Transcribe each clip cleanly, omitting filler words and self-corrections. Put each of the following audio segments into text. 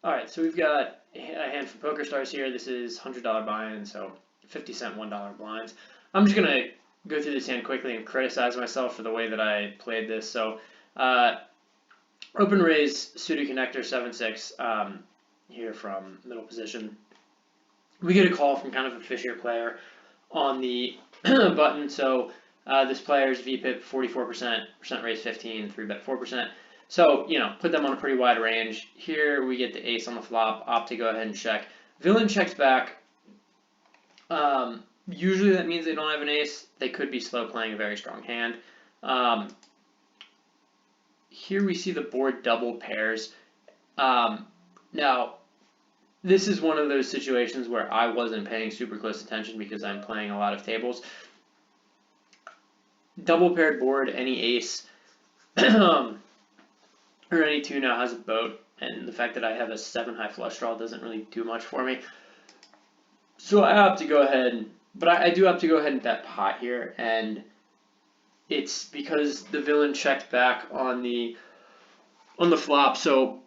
All right, so we've got a hand for Poker Stars here. This is $100 buy-in, so 50-cent $1 blinds. I'm just gonna go through this hand quickly and criticize myself for the way that I played this. So, open raise, pseudo connector 7-6 here from middle position. We get a call from kind of a fishier player on the button. So this player's VPIP 44%, percent raise 15, 3-bet 4%. So, put them on a pretty wide range. Here we get the ace on the flop, opt to go ahead and check. Villain checks back. Usually that means they don't have an ace. They could be slow playing a very strong hand. Here we see the board double pairs. Now, this is one of those situations where I wasn't paying super close attention because I'm playing a lot of tables. Double paired board, any ace or any two now has a boat, and the fact that I have a 7 high flush draw doesn't really do much for me. So I opt to go ahead, but I do opt to go ahead and bet pot here, and it's because the villain checked back on the flop. So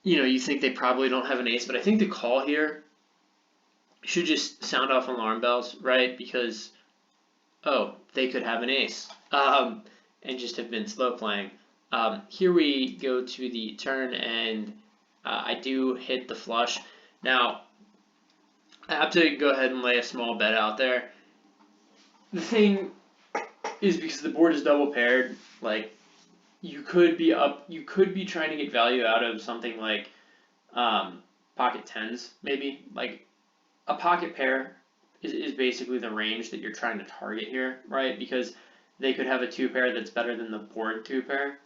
you think they probably don't have an ace, but I think the call here should just sound off alarm bells, right? Because they could have an ace and just have been slow playing. Here we go to the turn, and I do hit the flush. Now, I have to go ahead and lay a small bet out there. The thing is, because the board is double paired, like, you could be trying to get value out of something like pocket tens, maybe. Like, a pocket pair is basically the range that you're trying to target here, right? Because they could have a 2-pair that's better than the board 2-pair,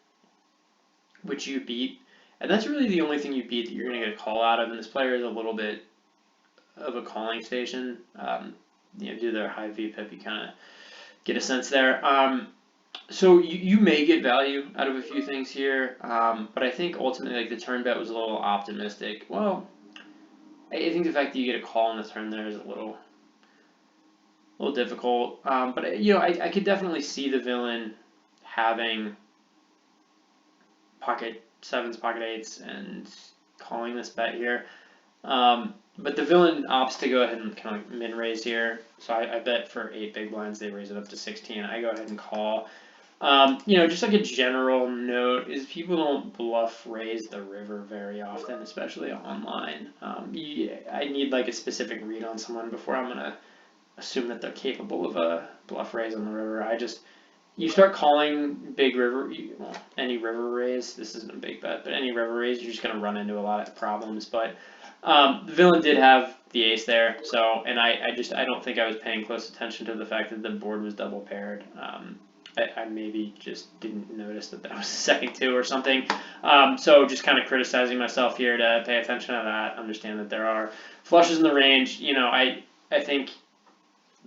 which you beat. And that's really the only thing you beat that you're going to get a call out of. And this player is a little bit of a calling due to their high VPIP, you kind of get a sense there. So you may get value out of a few things here, but I think ultimately, like, the turn bet was a little optimistic. Well, I think the fact that you get a call on the turn there is a little difficult. But I could definitely see the villain having pocket sevens, pocket eights, and calling this bet here. But the villain opts to go ahead and kind of min-raise here. So I bet for 8 big blinds, they raise it up to 16. I go ahead and call. Just like a general note is people don't bluff raise the river very often, especially online. I need like a specific read on someone before I'm going to assume that they're capable of a bluff raise on the river. You start calling big river, any river raise, this isn't a big bet, but any river raise, you're just going to run into a lot of problems. But the villain did have the ace there, so, and I don't think I was paying close attention to the fact that the board was double paired. I maybe just didn't notice that was a second 2 or something. So just kind of criticizing myself here to pay attention to that, understand that there are flushes in the range. I think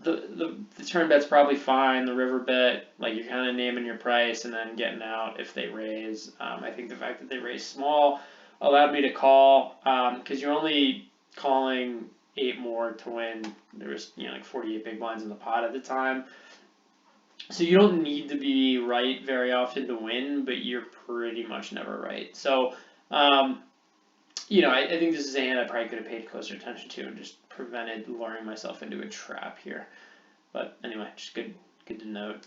the turn bet's probably fine. The river bet, like, you're kind of naming your price and then getting out if they raise. I think the fact that they raise small allowed me to call because you're only calling 8 more to win. There was like 48 big blinds in the pot at the time. So you don't need to be right very often to win, but you're pretty much never right. So, I think this is a hand I probably could have paid closer attention to and just prevented luring myself into a trap here. But anyway, just good to note.